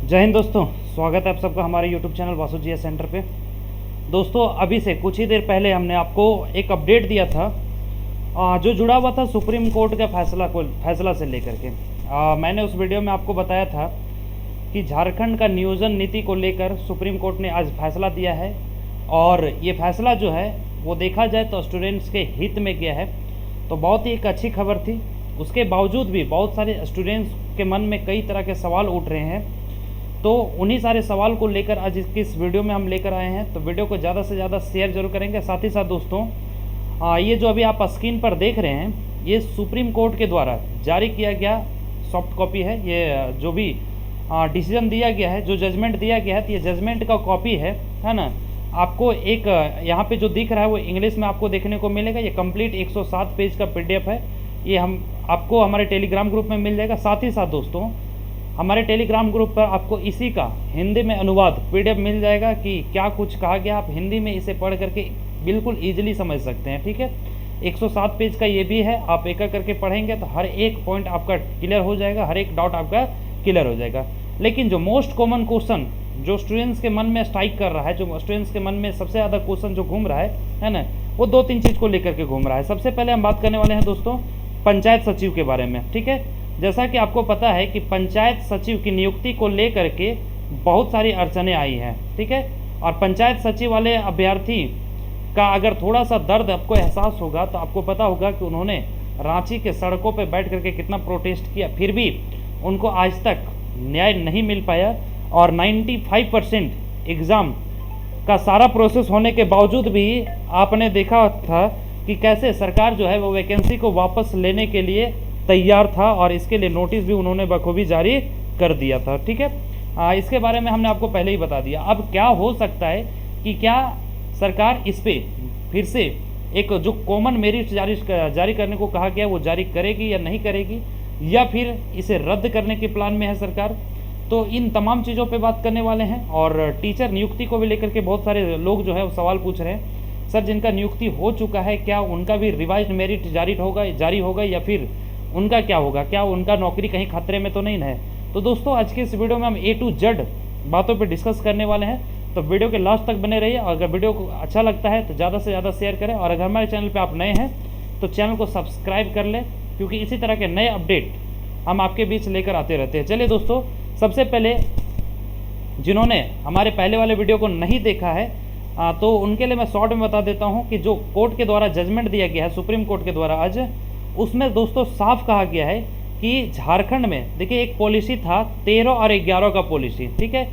जय हिंद दोस्तों, स्वागत है आप सबका हमारे यूट्यूब चैनल वासु जी सेंटर पे। दोस्तों अभी से कुछ ही देर पहले हमने आपको एक अपडेट दिया था जो जुड़ा हुआ था सुप्रीम कोर्ट के फैसला से लेकर के। मैंने उस वीडियो में आपको बताया था कि झारखंड का नियोजन नीति को लेकर सुप्रीम कोर्ट ने आज फैसला दिया है और ये फैसला जो है वो देखा जाए तो स्टूडेंट्स के हित में गया है। तो बहुत ही एक अच्छी खबर थी। उसके बावजूद भी बहुत सारे स्टूडेंट्स के मन में कई तरह के सवाल उठ रहे हैं, तो उन्हीं सारे सवाल को लेकर आज इस वीडियो में हम लेकर आए हैं। तो वीडियो को ज़्यादा से ज़्यादा शेयर जरूर करेंगे। साथ ही साथ दोस्तों ये जो अभी आप स्क्रीन पर देख रहे हैं ये सुप्रीम कोर्ट के द्वारा जारी किया गया सॉफ्ट कॉपी है। ये जो भी डिसीजन दिया गया है, जो जजमेंट दिया गया है, तो ये जजमेंट का कॉपी है ना। आपको एक यहाँ पे जो दिख रहा है वो इंग्लिश में आपको देखने को मिलेगा। ये कंप्लीट 107 पेज का PDF है। ये हम आपको हमारे टेलीग्राम ग्रुप में मिल जाएगा। साथ ही साथ दोस्तों हमारे टेलीग्राम ग्रुप पर आपको इसी का हिंदी में अनुवाद PDF मिल जाएगा कि क्या कुछ कहा गया। आप हिंदी में इसे पढ़ करके बिल्कुल ईजिली समझ सकते हैं। ठीक है, 107 पेज का ये भी है। आप एक एक करके पढ़ेंगे तो हर एक पॉइंट आपका क्लियर हो जाएगा, हर एक डाउट आपका क्लियर हो जाएगा। लेकिन जो मोस्ट कॉमन क्वेश्चन जो स्टूडेंट्स के मन में स्ट्राइक कर रहा है, जो स्टूडेंट्स के मन में सबसे ज़्यादा क्वेश्चन जो घूम रहा है ना, वो 2-3 चीज़ को लेकर के घूम रहा है। सबसे पहले हम बात करने वाले हैं दोस्तों पंचायत सचिव के बारे में। ठीक है, जैसा कि आपको पता है कि पंचायत सचिव की नियुक्ति को लेकर के बहुत सारी अड़चनें आई हैं। ठीक है, और पंचायत सचिव वाले अभ्यर्थी का अगर थोड़ा सा दर्द आपको एहसास होगा तो आपको पता होगा कि उन्होंने रांची के सड़कों पर बैठ करके कितना प्रोटेस्ट किया, फिर भी उनको आज तक न्याय नहीं मिल पाया। और 95% एग्ज़ाम का सारा प्रोसेस होने के बावजूद भी आपने देखा था कि कैसे सरकार जो है वो वैकेंसी को वापस लेने के लिए तैयार था और इसके लिए नोटिस भी उन्होंने बखूबी जारी कर दिया था। ठीक है, इसके बारे में हमने आपको पहले ही बता दिया। अब क्या हो सकता है कि क्या सरकार इस पे फिर से एक जो कॉमन मेरिट जारी करने को कहा गया वो जारी करेगी या नहीं करेगी, या फिर इसे रद्द करने के प्लान में है सरकार। तो इन तमाम चीज़ों पे बात करने वाले हैं। और टीचर नियुक्ति को भी लेकर के बहुत सारे लोग जो है वो सवाल पूछ रहे हैं, सर जिनका नियुक्ति हो चुका है क्या उनका भी रिवाइज्ड मेरिट जारी होगा या फिर उनका क्या होगा, क्या उनका नौकरी कहीं खतरे में तो नहीं है। तो दोस्तों आज के इस वीडियो में हम A to Z बातों पे डिस्कस करने वाले हैं। तो वीडियो के लास्ट तक बने रहिए और अगर वीडियो को अच्छा लगता है तो ज़्यादा से ज़्यादा शेयर करें। और अगर हमारे चैनल पे आप नए हैं तो चैनल को सब्सक्राइब कर लें, क्योंकि इसी तरह के नए अपडेट हम आपके बीच लेकर आते रहते हैं। चलिए दोस्तों, सबसे पहले जिन्होंने हमारे पहले वाले वीडियो को नहीं देखा है तो उनके लिए मैं शॉर्ट में बता देता हूँ कि जो कोर्ट के द्वारा जजमेंट दिया गया है सुप्रीम कोर्ट के द्वारा आज, उसमें दोस्तों साफ कहा गया है कि झारखंड में देखिए एक पॉलिसी था 13 और 11 का पॉलिसी। ठीक है,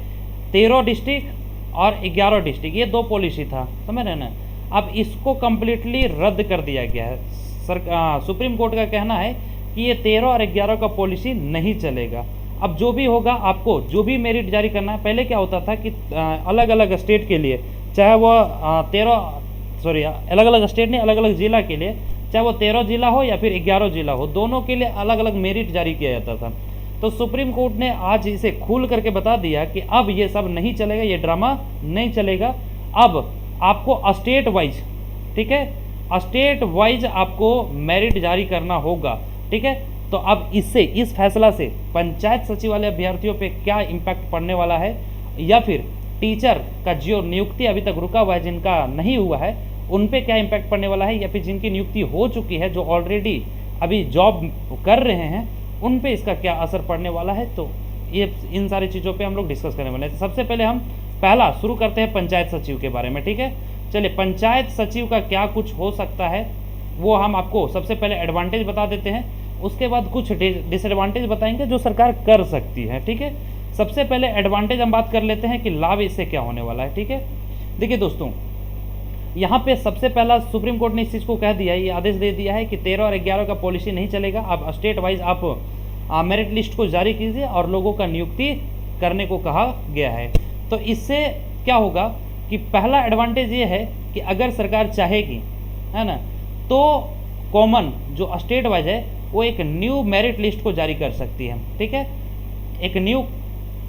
13 डिस्ट्रिक्ट और 11 डिस्ट्रिक्ट, ये 2 पॉलिसी था, समझ रहे ना। अब इसको कम्प्लीटली रद्द कर दिया गया है। सुप्रीम कोर्ट का कहना है कि ये 13 और 11 का पॉलिसी नहीं चलेगा। अब जो भी होगा, आपको जो भी मेरिट जारी करना है, पहले क्या होता था कि अलग अलग स्टेट के लिए, चाहे वो अलग अलग स्टेट नहीं, अलग अलग ज़िला के लिए, चाहे वो 13 जिला हो या फिर 11 जिला हो, दोनों के लिए अलग अलग मेरिट जारी किया जाता था। तो सुप्रीम कोर्ट ने आज इसे खोल करके बता दिया कि अब ये सब नहीं चलेगा, ये ड्रामा नहीं चलेगा। अब आपको स्टेट वाइज, ठीक है, स्टेट वाइज आपको मेरिट जारी करना होगा। ठीक है, तो अब इससे, इस फैसला से पंचायत सचिव वाले अभ्यर्थियों पे क्या इम्पैक्ट पड़ने वाला है, या फिर टीचर का जो नियुक्ति अभी तक रुका हुआ है, जिनका नहीं हुआ है, उन पे क्या इम्पैक्ट पड़ने वाला है, या फिर जिनकी नियुक्ति हो चुकी है, जो ऑलरेडी अभी जॉब कर रहे हैं, उन पे इसका क्या असर पड़ने वाला है। तो ये इन सारी चीज़ों पे हम लोग डिस्कस करने वाले हैं। तो सबसे पहले हम पहला शुरू करते हैं पंचायत सचिव के बारे में। ठीक है, चलिए पंचायत सचिव का क्या कुछ हो सकता है वो हम आपको सबसे पहले एडवांटेज बता देते हैं, उसके बाद कुछ डिसएडवांटेज बताएंगे जो सरकार कर सकती है। ठीक है, सबसे पहले एडवांटेज हम बात कर लेते हैं कि लाभ इससे क्या होने वाला है। ठीक है, देखिए दोस्तों, यहाँ पे सबसे पहला सुप्रीम कोर्ट ने इस चीज़ को कह दिया है, ये आदेश दे दिया है कि 13 और 11 का पॉलिसी नहीं चलेगा। आप स्टेट वाइज आप मेरिट लिस्ट को जारी कीजिए और लोगों का नियुक्ति करने को कहा गया है। तो इससे क्या होगा कि पहला एडवांटेज ये है कि अगर सरकार चाहेगी, है ना, तो कॉमन जो स्टेट वाइज है वो एक न्यू मेरिट लिस्ट को जारी कर सकती है। ठीक है, एक न्यू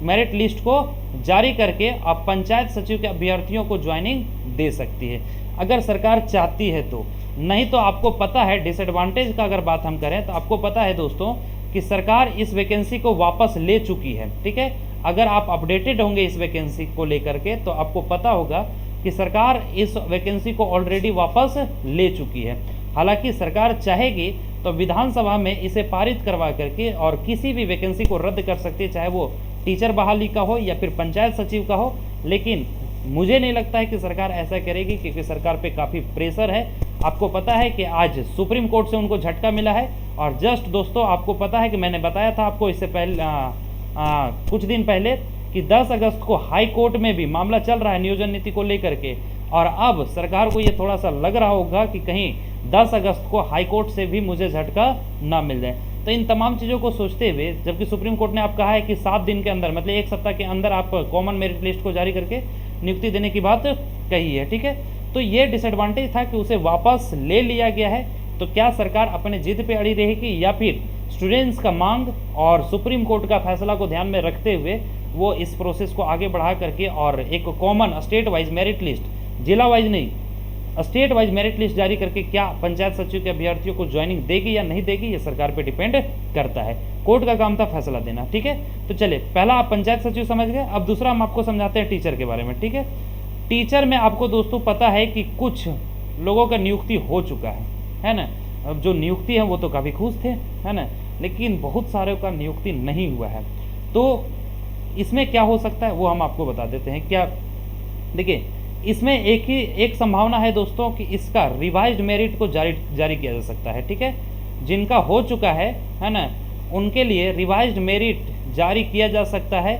मेरिट लिस्ट को जारी करके आप पंचायत सचिव के अभ्यर्थियों को ज्वाइनिंग दे सकती है, अगर सरकार चाहती है तो। नहीं तो आपको पता है, डिसएडवांटेज का अगर बात हम करें तो आपको पता है दोस्तों कि सरकार इस वैकेंसी को वापस ले चुकी है। ठीक है, अगर आप अपडेटेड होंगे इस वैकेंसी को लेकर के तो आपको पता होगा कि सरकार इस वैकेंसी को ऑलरेडी वापस ले चुकी है। हालांकि सरकार चाहेगी तो विधानसभा में इसे पारित करवा करके और किसी भी वैकेंसी को रद्द कर सकती है, चाहे वो टीचर बहाली का हो या फिर पंचायत सचिव का हो। लेकिन मुझे नहीं लगता है कि सरकार ऐसा करेगी, क्योंकि सरकार पे काफ़ी प्रेशर है। आपको पता है कि आज सुप्रीम कोर्ट से उनको झटका मिला है। और जस्ट दोस्तों आपको पता है कि मैंने बताया था आपको इससे पहले कुछ दिन पहले कि 10 अगस्त को हाई कोर्ट में भी मामला चल रहा है नियोजन नीति को लेकर के। और अब सरकार को ये थोड़ा सा लग रहा होगा कि कहीं 10 अगस्त को हाई कोर्ट से भी मुझे झटका ना मिल जाए। तो इन तमाम चीज़ों को सोचते हुए, जबकि सुप्रीम कोर्ट ने आप कहा है कि 7 दिन के अंदर, मतलब 1 सप्ताह के अंदर आप कॉमन मेरिट लिस्ट को जारी करके नियुक्ति देने की बात कही है, ठीक है। तो ये डिसएडवांटेज था कि उसे वापस ले लिया गया है। तो क्या सरकार अपने जिद पे अड़ी रहेगी या फिर स्टूडेंट्स का मांग और सुप्रीम कोर्ट का फैसला को ध्यान में रखते हुए वो इस प्रोसेस को आगे बढ़ा करके और एक common state wise merit list, जिला वाइज नहीं, स्टेट वाइज मेरिट लिस्ट जारी करके क्या पंचायत सचिव के अभ्यर्थियों को ज्वाइनिंग देगी या नहीं देगी, ये सरकार पे डिपेंड करता है। कोर्ट का काम था फैसला देना, ठीक है। तो चलिए, पहला आप पंचायत सचिव समझ गए। अब दूसरा हम आपको समझाते हैं टीचर के बारे में, ठीक है। टीचर में आपको दोस्तों पता है कि कुछ लोगों का नियुक्ति हो चुका है ना। अब जो नियुक्ति है वो तो काफ़ी खुश थे, है ना, लेकिन बहुत सारे का नियुक्ति नहीं हुआ है। तो इसमें क्या हो सकता है वो हम आपको बता देते हैं। क्या, देखिए, इसमें एक संभावना है दोस्तों कि इसका रिवाइज्ड मेरिट को जारी किया जा सकता है, ठीक है। जिनका हो चुका है ना, उनके लिए रिवाइज्ड मेरिट जारी किया जा सकता है,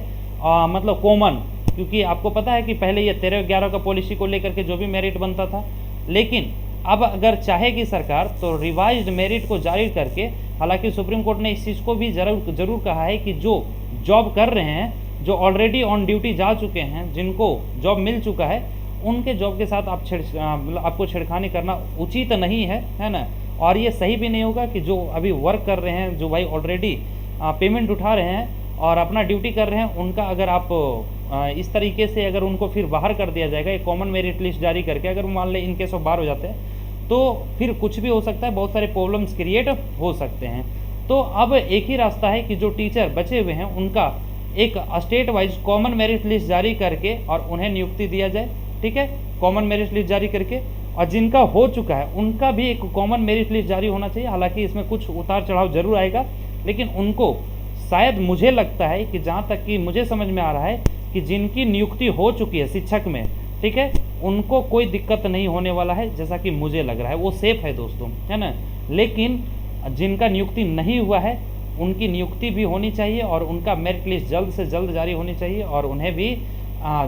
मतलब कॉमन, क्योंकि आपको पता है कि पहले ये 13/11 का पॉलिसी को लेकर के जो भी मेरिट बनता था। लेकिन अब अगर चाहेगी सरकार तो रिवाइज्ड मेरिट को जारी करके, हालांकि सुप्रीम कोर्ट ने इस चीज़ को भी जरूर कहा है कि जो जॉब कर रहे हैं, जो ऑलरेडी ऑन ड्यूटी जा चुके हैं, जिनको जॉब मिल चुका है, उनके जॉब के साथ आपको छेड़खानी करना उचित नहीं है ना। और ये सही भी नहीं होगा कि जो अभी वर्क कर रहे हैं, जो भाई ऑलरेडी पेमेंट उठा रहे हैं और अपना ड्यूटी कर रहे हैं, उनका अगर आप इस तरीके से अगर उनको फिर बाहर कर दिया जाएगा, एक कॉमन मेरिट लिस्ट जारी करके, अगर मान लें इन केस ऑफ बाहर हो जाते हैं तो फिर कुछ भी हो सकता है, बहुत सारे प्रॉब्लम्स क्रिएट हो सकते हैं। तो अब एक ही रास्ता है कि जो टीचर बचे हुए हैं उनका एक state wise common merit list जारी करके और उन्हें नियुक्ति दिया जाए, ठीक है, कॉमन मेरिट लिस्ट जारी करके। और जिनका हो चुका है उनका भी एक कॉमन मेरिट लिस्ट जारी होना चाहिए। हालांकि इसमें कुछ उतार चढ़ाव जरूर आएगा, लेकिन उनको शायद, मुझे लगता है कि जहाँ तक कि मुझे समझ में आ रहा है कि जिनकी नियुक्ति हो चुकी है शिक्षक में, ठीक है, उनको कोई दिक्कत नहीं होने वाला है, जैसा कि मुझे लग रहा है, वो सेफ है दोस्तों, है ना। लेकिन जिनका नियुक्ति नहीं हुआ है उनकी नियुक्ति भी होनी चाहिए और उनका मेरिट लिस्ट जल्द से जल्द जारी होनी चाहिए और उन्हें भी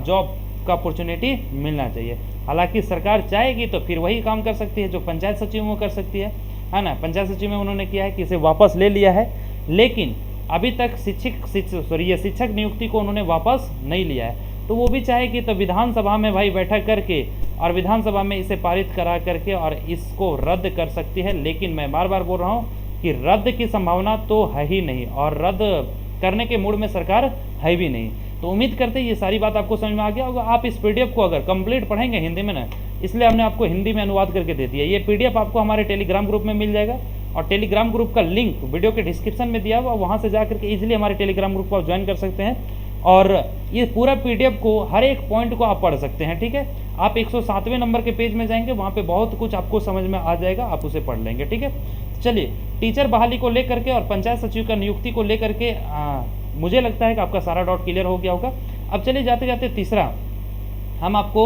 जॉब का अपॉर्चुनिटी मिलना चाहिए। हालांकि सरकार चाहेगी तो फिर वही काम कर सकती है जो पंचायत सचिव में कर सकती है ना। पंचायत सचिव में उन्होंने किया है कि इसे वापस ले लिया है, लेकिन अभी तक शिक्षक नियुक्ति को उन्होंने वापस नहीं लिया है। तो वो भी चाहेगी तो विधानसभा में भाई बैठक करके और विधानसभा में इसे पारित करा करके और इसको रद्द कर सकती है। लेकिन मैं बार बार बोल रहा हूँ कि रद्द की संभावना तो है ही नहीं और रद्द करने के मूड में सरकार है भी नहीं। तो उम्मीद करते हैं ये सारी बात आपको समझ में आ गया होगा। आप इस पीडीएफ को अगर कंप्लीट पढ़ेंगे हिंदी में ना, इसलिए हमने आपको हिंदी में अनुवाद करके दे दिया। ये पीडीएफ आपको हमारे टेलीग्राम ग्रुप में मिल जाएगा और टेलीग्राम ग्रुप का लिंक वीडियो के डिस्क्रिप्शन में दिया हुआ, वहाँ से जा करके ईजिली हमारे टेलीग्राम ग्रुप को आप ज्वाइन कर सकते हैं और ये पूरा पीडीएफ को हर एक पॉइंट को आप पढ़ सकते हैं, ठीक है। आप 107वें नंबर के पेज में जाएंगे, वहाँ पे बहुत कुछ आपको समझ में आ जाएगा, आप उसे पढ़ लेंगे, ठीक है। चलिए, टीचर बहाली को लेकर के और पंचायत सचिव का नियुक्ति को लेकर के मुझे लगता है कि आपका सारा डाउट क्लियर हो गया होगा। अब चलिए जाते जाते तीसरा हम आपको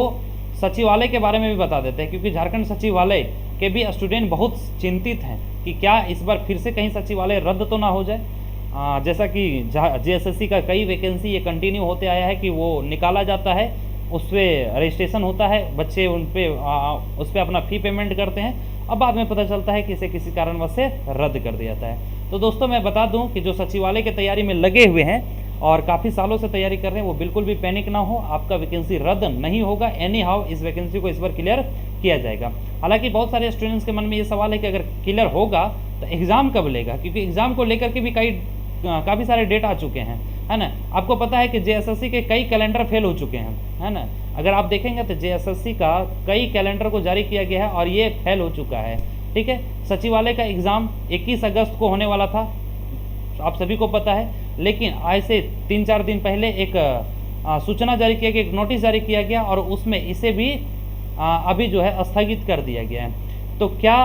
सचिवालय के बारे में भी बता देते हैं, क्योंकि झारखंड सचिवालय के भी स्टूडेंट बहुत चिंतित हैं कि क्या इस बार फिर से कहीं सचिवालय रद्द तो ना हो जाए। जैसा कि जेएसएससी का कई वैकेंसी ये कंटिन्यू होते आया है कि वो निकाला जाता है, उस पर रजिस्ट्रेशन होता है, बच्चे उस पर अपना फ़ी पेमेंट करते हैं, अब बाद में पता चलता है कि इसे किसी कारणवश से रद्द कर दिया जाता है। तो दोस्तों मैं बता दूं कि जो सचिवालय की तैयारी में लगे हुए हैं और काफ़ी सालों से तैयारी कर रहे हैं, वो बिल्कुल भी पैनिक ना हो, आपका वैकेंसी रद्द नहीं होगा। एनी हाउ इस वैकेंसी को इस बार क्लियर किया जाएगा। हालांकि बहुत सारे स्टूडेंट्स के मन में ये सवाल है कि अगर क्लियर होगा तो एग्ज़ाम कब लेगा, क्योंकि एग्ज़ाम को लेकर के भी काफ़ी सारे डेट आ चुके हैं, है ना। आपको पता है कि जेएसएससी के कई कैलेंडर फेल हो चुके हैं, है ना। अगर आप देखेंगे तो जेएसएससी का कई कैलेंडर को जारी किया गया है और ये फेल हो चुका है, ठीक है। सचिवालय का एग्ज़ाम 21 अगस्त को होने वाला था, आप सभी को पता है, लेकिन ऐसे 3-4 दिन पहले एक सूचना जारी किया गया, एक नोटिस जारी किया गया और उसमें इसे भी अभी जो है स्थगित कर दिया गया है। तो क्या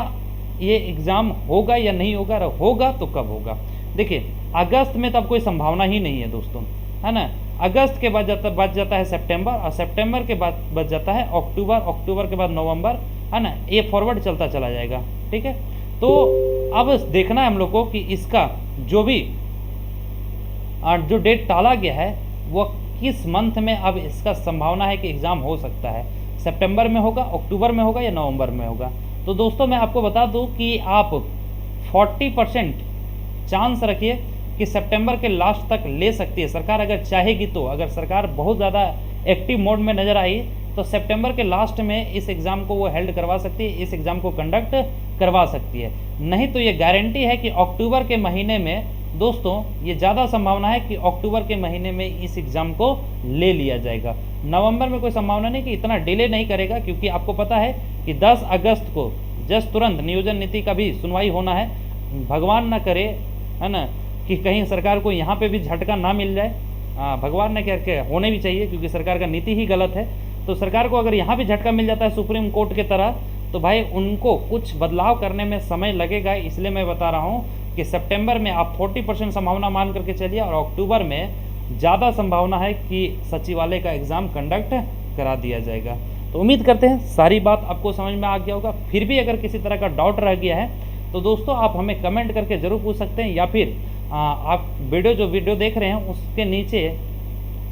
ये एग्ज़ाम होगा या नहीं होगा, और होगा तो कब होगा? देखिए अगस्त में तो अब कोई संभावना ही नहीं है दोस्तों, है ना। अगस्त के बाद बच जाता है सितंबर, और सितंबर के बाद बच जाता है अक्टूबर, अक्टूबर के बाद नवंबर, है ना। ये फॉरवर्ड चलता चला जाएगा, ठीक है। तो अब देखना है हम लोग को कि इसका जो भी जो डेट टाला गया है वो किस मंथ में अब इसका संभावना है कि एग्ज़ाम हो सकता है, सितंबर में होगा, अक्टूबर में होगा या नवंबर में होगा। तो दोस्तों मैं आपको बता दूं कि आप 40% चांस रखिए कि सितंबर के लास्ट तक ले सकती है सरकार, अगर चाहेगी तो। अगर सरकार बहुत ज़्यादा एक्टिव मोड में नज़र आई तो सितंबर के लास्ट में इस एग्ज़ाम को वो हेल्ड करवा सकती है, इस एग्ज़ाम को कंडक्ट करवा सकती है। नहीं तो ये गारंटी है कि अक्टूबर के महीने में दोस्तों, ये ज़्यादा संभावना है कि अक्टूबर के महीने में इस एग्ज़ाम को ले लिया जाएगा। नवंबर में कोई संभावना नहीं कि इतना डिले नहीं करेगा, क्योंकि आपको पता है कि 10 अगस्त को जस्ट तुरंत नियोजन नीति का भी सुनवाई होना है। भगवान ना करे, है ना, कि कहीं सरकार को यहाँ पे भी झटका ना मिल जाए। भगवान ने क्या होने भी चाहिए, क्योंकि सरकार का नीति ही गलत है। तो सरकार को अगर यहाँ भी झटका मिल जाता है सुप्रीम कोर्ट के तरह, तो भाई उनको कुछ बदलाव करने में समय लगेगा। इसलिए मैं बता रहा हूँ कि सितंबर में आप 40% संभावना मान करके चलिए, और अक्टूबर में ज़्यादा संभावना है कि सचिवालय का एग्ज़ाम कंडक्ट करा दिया जाएगा। तो उम्मीद करते हैं सारी बात आपको समझ में आ गया होगा। फिर भी अगर किसी तरह का डाउट रह गया है तो दोस्तों आप हमें कमेंट करके ज़रूर पूछ सकते हैं, या फिर आप वीडियो देख रहे हैं उसके नीचे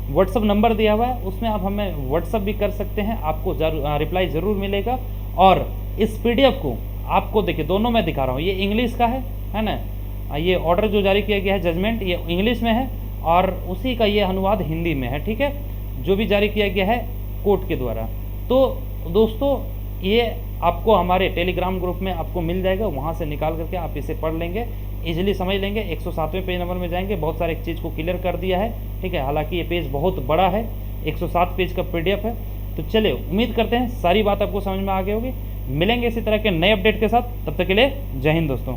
व्हाट्सअप नंबर दिया हुआ है, उसमें आप हमें व्हाट्सअप भी कर सकते हैं, आपको रिप्लाई ज़रूर मिलेगा। और इस PDF को आपको देखिए, दोनों मैं दिखा रहा हूँ, ये इंग्लिश का है ना। ये ऑर्डर जो जारी किया गया है, जजमेंट, ये इंग्लिश में है, और उसी का ये अनुवाद हिंदी में है, ठीक है, जो भी जारी किया गया है कोर्ट के द्वारा। तो दोस्तों ये आपको हमारे टेलीग्राम ग्रुप में आपको मिल जाएगा, वहाँ से निकाल करके आप इसे पढ़ लेंगे, इजीली समझ लेंगे। 107वें पेज नंबर में जाएंगे, बहुत सारे चीज़ को क्लियर कर दिया है, ठीक है। हालांकि ये पेज बहुत बड़ा है, 107 पेज का PDF है। तो चलिए, उम्मीद करते हैं सारी बात आपको समझ में आ गई होगी। मिलेंगे इसी तरह के नए अपडेट के साथ, तब तक के लिए जय हिंद दोस्तों।